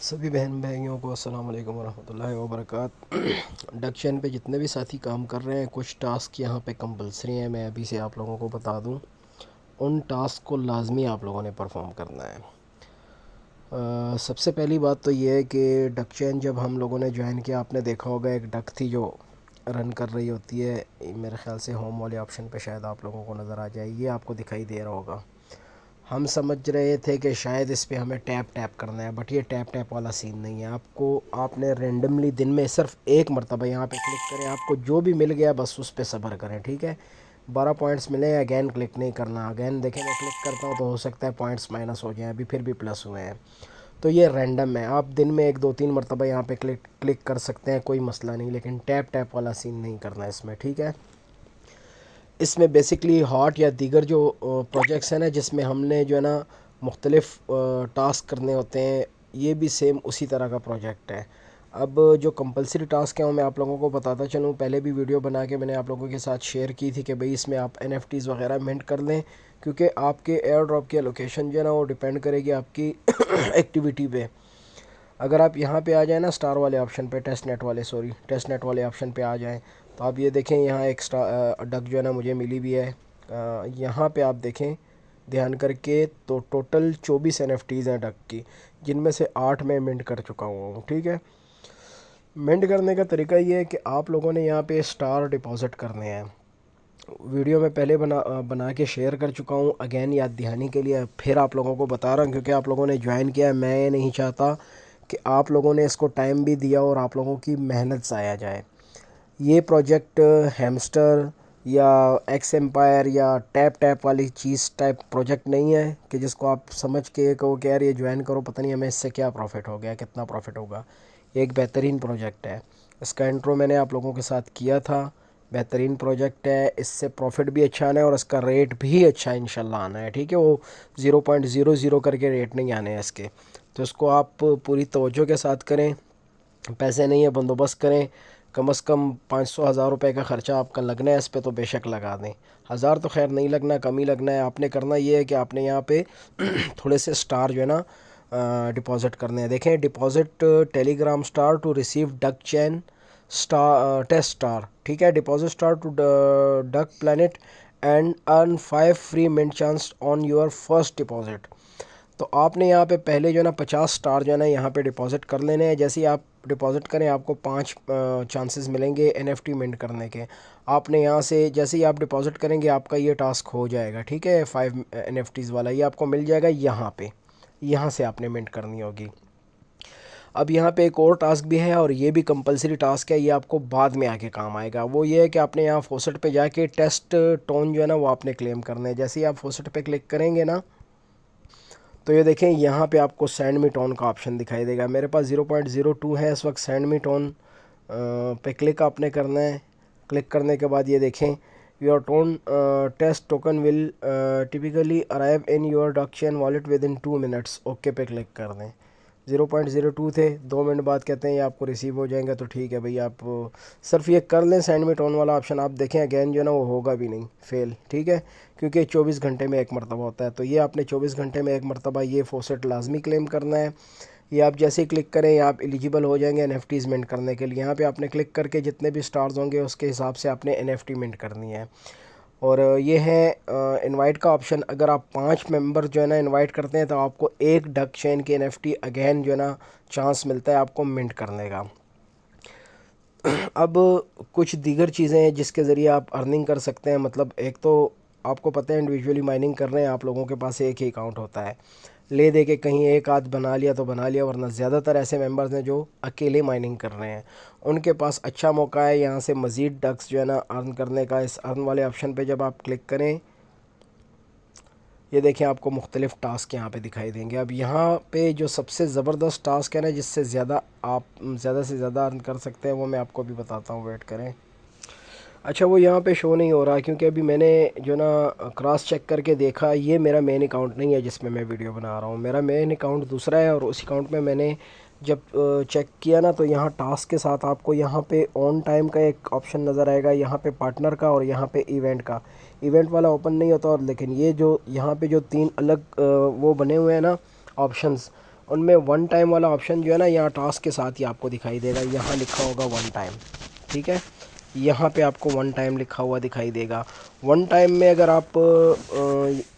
सभी बहन भाइयों को अस्सलाम वालेकुम रहमतुल्लाहि व बरकात। डक चैन पे जितने भी साथी काम कर रहे हैं, कुछ टास्क यहाँ पे कंपलसरी हैं। मैं अभी से आप लोगों को बता दूँ, उन टास्क को लाजमी आप लोगों ने परफॉर्म करना है। सबसे पहली बात तो ये है कि डक चैन जब हम लोगों ने ज्वाइन किया, आपने देखा होगा एक डक थी जो रन कर रही होती है। मेरे ख़्याल से होम वाले ऑप्शन पे शायद आप लोगों को नज़र आ जाए, ये आपको दिखाई दे रहा होगा। हम समझ रहे थे कि शायद इस पे हमें टैप टैप करना है, बट ये टैप टैप वाला सीन नहीं है। आपने रेंडमली दिन में सिर्फ एक मरतबा यहाँ पे क्लिक करें, आपको जो भी मिल गया बस उस पर सब्र करें, ठीक है। 12 पॉइंट्स मिले, अगैन क्लिक नहीं करना। अगैन देखें, मैं क्लिक करता हूँ तो हो सकता है पॉइंट्स माइनस हो जाए, अभी फिर भी प्लस हुए हैं। तो ये रैंडम है, आप दिन में 1 2 3 मरतबा यहाँ पे क्लिक कर सकते हैं, कोई मसला नहीं, लेकिन टैप टैप वाला सीन नहीं करना है इसमें, ठीक है। इसमें बेसिकली हॉट या दीगर जो प्रोजेक्ट्स हैं ना, जिसमें हमने जो है ना मुख्तलिफ़ टास्क करने होते हैं, ये भी सेम उसी तरह का प्रोजेक्ट है। अब जो कंपलसरी टास्क है वो मैं आप लोगों को बताता चलूँ। पहले भी वीडियो बना के मैंने आप लोगों के साथ शेयर की थी कि भाई इसमें आप NFTs वगैरह मिंट कर लें, क्योंकि आपके एयर ड्रॉप की लोकेशन जो है ना वो डिपेंड करेगी आपकी एक्टिविटी पे। अगर आप यहाँ पे आ जाए ना स्टार वाले ऑप्शन पे, टेस्ट नेट वाले ऑप्शन पे आ जाएं, तो आप ये देखें यहाँ एक डक जो है ना मुझे मिली भी है। यहाँ पे आप देखें ध्यान करके, तो टोटल 24 NFTs हैं डक की, जिनमें से 8 मैं मिंट कर चुका हुआ हूँ, ठीक है। मिंट करने का तरीका ये है कि आप लोगों ने यहाँ पे स्टार डिपॉज़िट करने हैं। वीडियो में पहले बना के शेयर कर चुका हूँ, अगेन याद दहानी के लिए फिर आप लोगों को बता रहा हूँ, क्योंकि आप लोगों ने ज्वाइन किया है। मैं नहीं चाहता कि आप लोगों ने इसको टाइम भी दिया और आप लोगों की मेहनत ज़ाया जाए। ये प्रोजेक्ट हैमस्टर या एक्स एम्पायर या टैप टैप वाली चीज़ टाइप प्रोजेक्ट नहीं है कि जिसको आप समझ के कहो कि यार ये ज्वाइन करो, पता नहीं हमें इससे क्या प्रॉफिट हो गया, कितना प्रॉफिट होगा। ये एक बेहतरीन प्रोजेक्ट है। इसका इंट्रो मैंने आप लोगों के साथ किया था। बेहतरीन प्रोजेक्ट है, इससे प्रॉफिट भी अच्छा आना है और इसका रेट भी अच्छा इंशाल्लाह आना है, ठीक है। वो 0.00 करके रेट नहीं आने हैं इसके, तो इसको आप पूरी तवज्जो के साथ करें। पैसे नहीं है, बंदोबस्त करें। कम से कम 500 हज़ार रुपये का ख़र्चा आपका लगना है इस पर, तो बेशक लगा दें। हज़ार तो खैर नहीं लगना, कम ही लगना है। आपने करना ये है कि आपने यहाँ पे थोड़े से स्टार जो है ना डिपॉज़िट करने हैं। देखें, deposit telegram star to receive duck chain star test star, ठीक है। Deposit star to duck planet and earn 5 free mint chance on your first deposit. तो आपने यहाँ पे पहले जो है ना 50 स्टार जो है ना यहाँ पे डिपॉज़िट कर लेने हैं। जैसे ही आप डिपॉज़िट करें, आपको 5 चांसेस मिलेंगे NFT मिंट करने के। आपने यहाँ से जैसे ही आप डिपॉज़िट करेंगे, आपका ये टास्क हो जाएगा, ठीक है। 5 NFTs वाला ये आपको मिल जाएगा यहाँ पे, यहाँ से आपने मिंट करनी होगी। अब यहाँ पे एक और टास्क भी है, और ये भी कंपलसरी टास्क है, ये आपको बाद में आके काम आएगा। वो ये है कि आपने यहाँ फोसेट पे जाके टेस्ट टोन जो है ना वो आपने क्लेम करना है। जैसे ही आप फोसेट पे क्लिक करेंगे ना, तो ये देखें यहाँ पे आपको सेंड मी टोन का ऑप्शन दिखाई देगा। मेरे पास 0.02 है इस वक्त। सेंड मी टोन पे क्लिक आपने करना है। क्लिक करने के बाद ये देखें, your TON test token will typically arrive in your duck chain wallet within 2 minutes. Okay पे क्लिक कर दें। 0.02 थे, 2 मिनट बाद कहते हैं ये आपको रिसीव हो जाएंगे, तो ठीक है भाई। आप सिर्फ ये कर लें सेंड मी टोन वाला ऑप्शन। आप देखें अगेन जो है ना वो होगा भी नहीं, फेल, ठीक है, क्योंकि 24 घंटे में एक मरतबा होता है। तो ये आपने 24 घंटे में एक मरतबा ये फोसेट लाजमी क्लेम करना है। ये आप जैसे ही क्लिक करें, आप एलिजिबल हो जाएंगे NFTs मिंट करने के लिए। यहाँ पे आपने क्लिक करके जितने भी स्टार्स होंगे उसके हिसाब से आपने NFT मिंट करनी है। और ये है इनवाइट का ऑप्शन। अगर आप 5 मेंबर जो है ना इनवाइट करते हैं, तो आपको एक डक चेन की NFT अगेन जो है ना चांस मिलता है आपको मिंट करने का। अब कुछ दीगर चीज़ें हैं जिसके ज़रिए आप अर्निंग कर सकते हैं। मतलब एक तो आपको पता है इंडिविजुअली माइनिंग कर रहे हैं, आप लोगों के पास एक ही अकाउंट होता है। ले दे के कहीं एक आध बना लिया तो बना लिया, वरना ज़्यादातर ऐसे मेंबर्स हैं जो अकेले माइनिंग कर रहे हैं। उनके पास अच्छा मौका है यहाँ से मज़ीद डक्स जो है ना अर्न करने का। इस अर्न वाले ऑप्शन पे जब आप क्लिक करें, ये देखें आपको मुख्तलिफ़ टास्क यहाँ पे दिखाई देंगे। अब यहाँ पे जो सबसे ज़बरदस्त टास्क है ना, जिससे ज़्यादा आप ज़्यादा से ज़्यादा अर्न कर सकते हैं, वो मैं आपको भी बताता हूँ, वेट करें। अच्छा, वो यहाँ पे शो नहीं हो रहा क्योंकि अभी मैंने जो ना क्रॉस चेक करके देखा, ये मेरा मेन अकाउंट नहीं है जिसमें मैं वीडियो बना रहा हूँ। मेरा मेन अकाउंट दूसरा है, और उस अकाउंट में मैंने जब चेक किया ना, तो यहाँ टास्क के साथ आपको यहाँ पे ऑन टाइम का एक ऑप्शन नज़र आएगा, यहाँ पे पार्टनर का, और यहाँ पे इवेंट का। इवेंट वाला ओपन नहीं होता, और लेकिन ये जो यहाँ पे जो 3 अलग वो बने हुए हैं ना ऑप्शंस, उनमें वन टाइम वाला ऑप्शन जो है ना यहाँ टास्क के साथ ही आपको दिखाई देगा, यहाँ लिखा होगा वन टाइम, ठीक है। यहाँ पे आपको वन टाइम लिखा हुआ दिखाई देगा। वन टाइम में अगर आप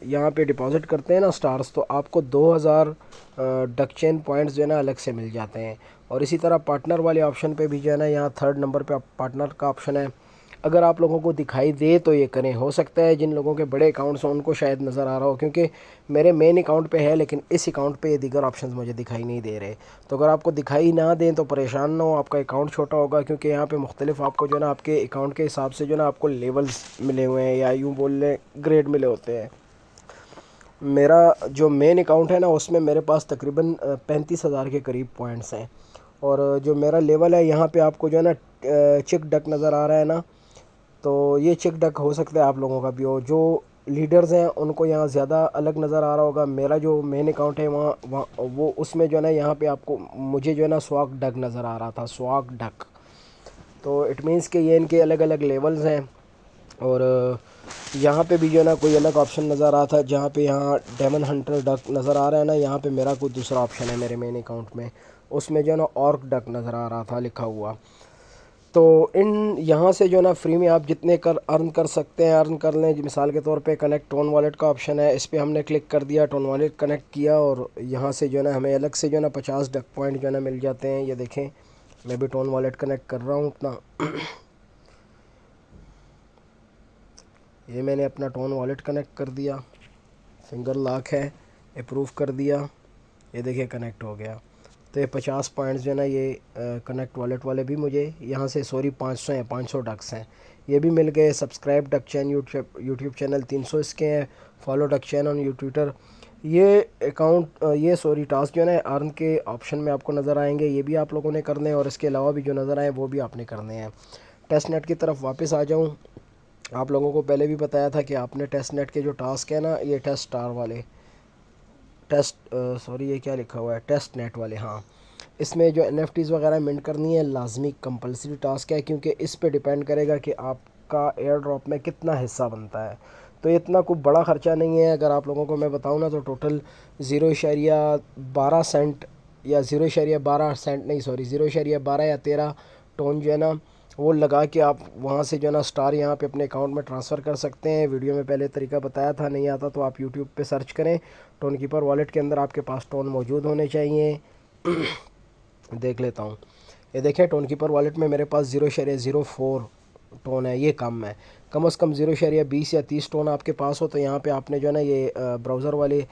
यहाँ पे डिपॉज़िट करते हैं ना स्टार्स, तो आपको 2000 डक चेन पॉइंट्स जो है ना अलग से मिल जाते हैं। और इसी तरह पार्टनर वाले ऑप्शन पे भी जो है ना यहाँ थर्ड नंबर पे पार्टनर का ऑप्शन है। अगर आप लोगों को दिखाई दे तो ये करें, हो सकता है जिन लोगों के बड़े अकाउंट्स हैं उनको शायद नज़र आ रहा हो, क्योंकि मेरे मेन अकाउंट पे है लेकिन इस अकाउंट पे ये दीगर ऑप्शंस मुझे दिखाई नहीं दे रहे। तो अगर आपको दिखाई ना दें तो परेशान ना हो, आपका अकाउंट छोटा होगा, क्योंकि यहाँ पे मुख्तलिफ आपको जो है ना आपके अकाउंट के हिसाब से जो है ना आपको लेवल्स मिले हुए हैं, या यूँ बोल लें ग्रेड मिले होते हैं। मेरा जो मेन अकाउंट है ना उसमें मेरे पास तकरीबन 35,000 के करीब पॉइंट्स हैं। और जो मेरा लेवल है यहाँ पे आपको जो है ना चिक डक नज़र आ रहा है ना, तो ये चिक डक हो सकता है आप लोगों का भी हो। जो लीडर्स हैं उनको यहाँ ज़्यादा अलग नज़र आ रहा होगा। मेरा जो मेन अकाउंट है वहाँ वहाँ वो उसमें जो है ना यहाँ पे आपको मुझे जो है ना स्वाग डक नज़र आ रहा था, स्वाग डक। तो इट मीन्स कि ये इनके अलग अलग लेवल्स हैं। और यहाँ पे भी जो है ना कोई अलग ऑप्शन नज़र आ रहा था, जहाँ पे यहाँ डेमन हंटर डक नज़र आ रहा है ना, यहाँ पे मेरा कोई दूसरा ऑप्शन है मेरे मेन अकाउंट में, उसमें जो है ना ऑर्क डक नज़र आ रहा था लिखा हुआ। तो इन यहाँ से जो है ना फ्री में आप जितने कर अर्न कर सकते हैं अर्न कर लें। मिसाल के तौर पे कनेक्ट टोन वॉलेट का ऑप्शन है, इस पर हमने क्लिक कर दिया, टोन वॉलेट कनेक्ट किया, और यहाँ से जो है ना हमें अलग से जो है ना 50 डक पॉइंट जो है ना मिल जाते हैं। ये देखें मैं भी टोन वॉलेट कनेक्ट कर रहा हूँ अपना। ये मैंने अपना टोन वॉलेट कनेक्ट कर दिया, फिंगर लॉक है, अप्रूव कर दिया, ये देखिए कनेक्ट हो गया। तो ये 50 पॉइंट्स जो है ना ये कनेक्ट वॉलेट वाले भी मुझे यहाँ से, सॉरी 500 हैं, 500 डक्स हैं, ये भी मिल गए। सब्सक्राइब डक चैन यूट्यूब चैनल 300 इसके हैं। Follow duck chain on Twitter. ये अकाउंट ये सॉरी टास्क जो है ना अर्न के ऑप्शन में आपको नज़र आएंगे, ये भी आप लोगों ने करने हैं, और इसके अलावा भी जो नज़र आए वो भी आपने करने हैं। टेस्ट नेट की तरफ वापस आ जाऊँ, आप लोगों को पहले भी बताया था कि आपने टेस्ट नेट के जो टास्क है ना, ये टेस्ट स्टार वाले टेस्ट सॉरी ये क्या लिखा हुआ है, टेस्ट नेट वाले, हाँ, इसमें जो NFTs वगैरह मिंट करनी है लाजमी कंपलसरी टास्क है, क्योंकि इस पे डिपेंड करेगा कि आपका एयर ड्रॉप में कितना हिस्सा बनता है। तो इतना कोई बड़ा ख़र्चा नहीं है। अगर आप लोगों को मैं बताऊँ ना तो टोटल 0.12 सेंट या 0.12 सेंट नहीं, सॉरी 0.12 या 13 टोन जो है ना वो लगा के आप वहाँ से जो है ना स्टार यहाँ पे अपने अकाउंट में ट्रांसफ़र कर सकते हैं। वीडियो में पहले तरीका बताया था, नहीं आता तो आप यूट्यूब पे सर्च करें। टोन कीपर वॉलेट के अंदर आपके पास टोन मौजूद होने चाहिए। देख लेता हूँ, ये देखें टोन कीपर वॉलेट में मेरे पास 0.04 टोन है, ये कम है। कम से कम 0.20 या 30 टोन आपके पास हो तो यहाँ पे आपने जो है ना ये ब्राउज़र वाले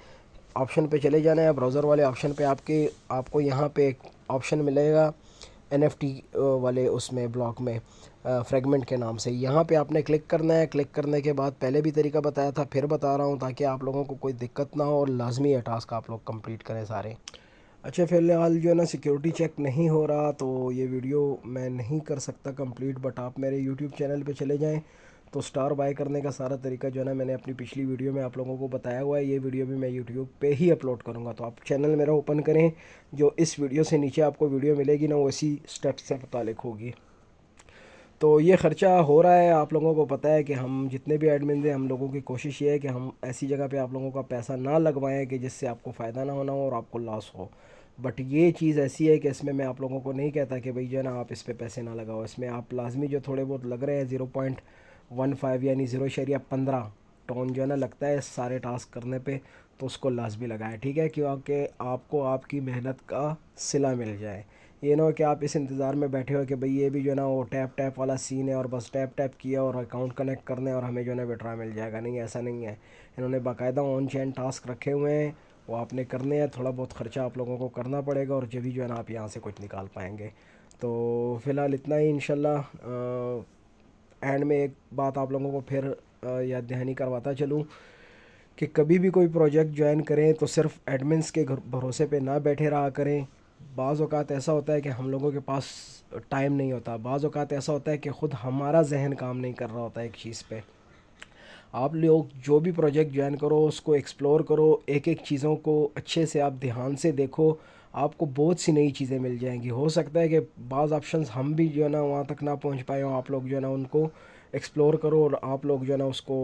ऑप्शन पे चले जाना है। ब्राउज़र वाले ऑप्शन पे आपको यहाँ पे एक ऑप्शन मिलेगा NFT वाले उसमें ब्लॉक में फ्रेगमेंट के नाम से, यहाँ पे आपने क्लिक करना है। क्लिक करने के बाद पहले भी तरीका बताया था, फिर बता रहा हूँ ताकि आप लोगों को कोई दिक्कत ना हो, और लाजमी है टास्क आप लोग कंप्लीट करें सारे। अच्छा फ़िलहाल जो है ना सिक्योरिटी चेक नहीं हो रहा तो ये वीडियो मैं नहीं कर सकता कंप्लीट, बट आप मेरे यूट्यूब चैनल पे चले जाएं तो स्टार बाय करने का सारा तरीका जो है ना मैंने अपनी पिछली वीडियो में आप लोगों को बताया हुआ है। ये वीडियो भी मैं यूट्यूब पे ही अपलोड करूँगा, तो आप चैनल मेरा ओपन करें, जो इस वीडियो से नीचे आपको वीडियो मिलेगी ना वो इसी स्टेप से मुतालिक होगी। तो ये ख़र्चा हो रहा है, आप लोगों को पता है कि हम जितने भी एडमिन हैं हम लोगों की कोशिश ये है कि हम ऐसी जगह पे आप लोगों का पैसा ना लगवाएं कि जिससे आपको फ़ायदा ना होना हो और आपको लॉस हो। बट ये चीज़ ऐसी है कि इसमें मैं आप लोगों को नहीं कहता कि भाई जो है ना आप इस पे पैसे ना लगाओ। इसमें आप लाजमी जो थोड़े बहुत लग रहे हैं 0.15 यानी 0.15 टोन जो है ना लगता है सारे टास्क करने पे, तो उसको लाजमी लगाएं, ठीक है, क्योंकि आपको आपकी मेहनत का सिला मिल जाए। ये ना हो कि आप इस इंतज़ार में बैठे हो कि भाई ये भी जो है ना वो टैप टैप वाला सीन है और बस टैप टैप किया और अकाउंट कनेक्ट करने और हमें जो है ना विड्रॉ मिल जाएगा। नहीं, ऐसा नहीं है। इन्होंने बाकायदा ऑन चेन टास्क रखे हुए हैं, वो आपने करने हैं। थोड़ा बहुत ख़र्चा आप लोगों को करना पड़ेगा और जब भी जो है ना आप यहाँ से कुछ निकाल पाएंगे। तो फ़िलहाल इतना ही। इंशाल्लाह एंड में एक बात आप लोगों को फिर याद दहानी करवाता चलूँ कि कभी भी कोई प्रोजेक्ट ज्वाइन करें तो सिर्फ एडमिन्स के भरोसे पे ना बैठे रहा करें। बाज़ औक़ात ऐसा होता है कि हम लोगों के पास टाइम नहीं होता, बाज़ औक़ात ऐसा होता है कि ख़ुद हमारा जहन काम नहीं कर रहा होता एक चीज़ पे। आप लोग जो भी प्रोजेक्ट ज्वाइन करो उसको एक्सप्लोर करो, एक एक चीज़ों को अच्छे से आप ध्यान से देखो, आपको बहुत सी नई चीज़ें मिल जाएंगी। हो सकता है कि बाज़ ऑप्शंस हम भी जो है ना वहाँ तक ना पहुँच पाए हों, आप लोग जो है ना उनको एक्सप्लोर करो और आप लोग जो है ना उसको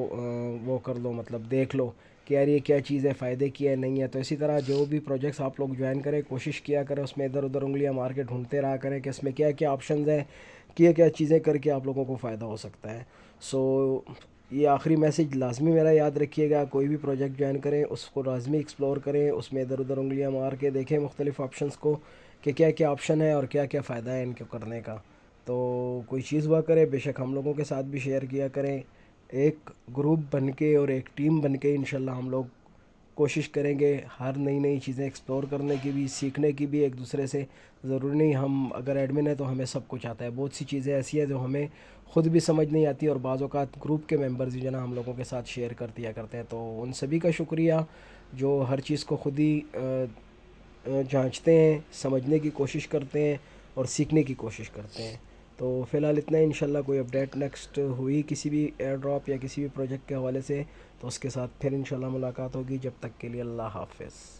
वो कर लो, मतलब देख लो कि यार ये क्या चीज़ है, फ़ायदे की है नहीं है। तो इसी तरह जो भी प्रोजेक्ट्स आप लोग ज्वाइन करें, कोशिश किया करें उसमें इधर उधर उंगलियां मार के ढूंढते रहा करें कि इसमें क्या क्या ऑप्शंस हैं, क्या क्या चीज़ें करके आप लोगों को फ़ायदा हो सकता है। सो ये आखिरी मैसेज लाजमी मेरा याद रखिएगा, कोई भी प्रोजेक्ट ज्वाइन करें उसको लाजमी एक्सप्लोर करें, उसमें इधर उधर उंगलियां मार के देखें मुख्तलिफ़ ऑप्शंस को कि क्या क्या ऑप्शन है और क्या क्या फ़ायदा है इनको करने का। तो कोई चीज़ हुआ करे बेशक हम लोगों के साथ भी शेयर किया करें। एक ग्रुप बन के और एक टीम बन के इंशाल्लाह हम लोग कोशिश करेंगे हर नई नई चीज़ें एक्सप्लोर करने की भी, सीखने की भी एक दूसरे से। ज़रूरी नहीं हम अगर एडमिन है तो हमें सब कुछ आता है, बहुत सी चीज़ें ऐसी है जो हमें ख़ुद भी समझ नहीं आती और बाज़ औक़ात ग्रुप के मेंबर्स ही जो ना हम लोगों के साथ शेयर कर दिया करते हैं। तो उन सभी का शुक्रिया जो हर चीज़ को ख़ुद ही जांचते हैं, समझने की कोशिश करते हैं और सीखने की कोशिश करते हैं। तो फ़िलहाल इतना ही, इंशाल्लाह कोई अपडेट नेक्स्ट हुई किसी भी एयर ड्रॉप या किसी भी प्रोजेक्ट के हवाले से तो उसके साथ फिर इंशाल्लाह मुलाकात होगी। जब तक के लिए अल्लाह हाफ़िज़।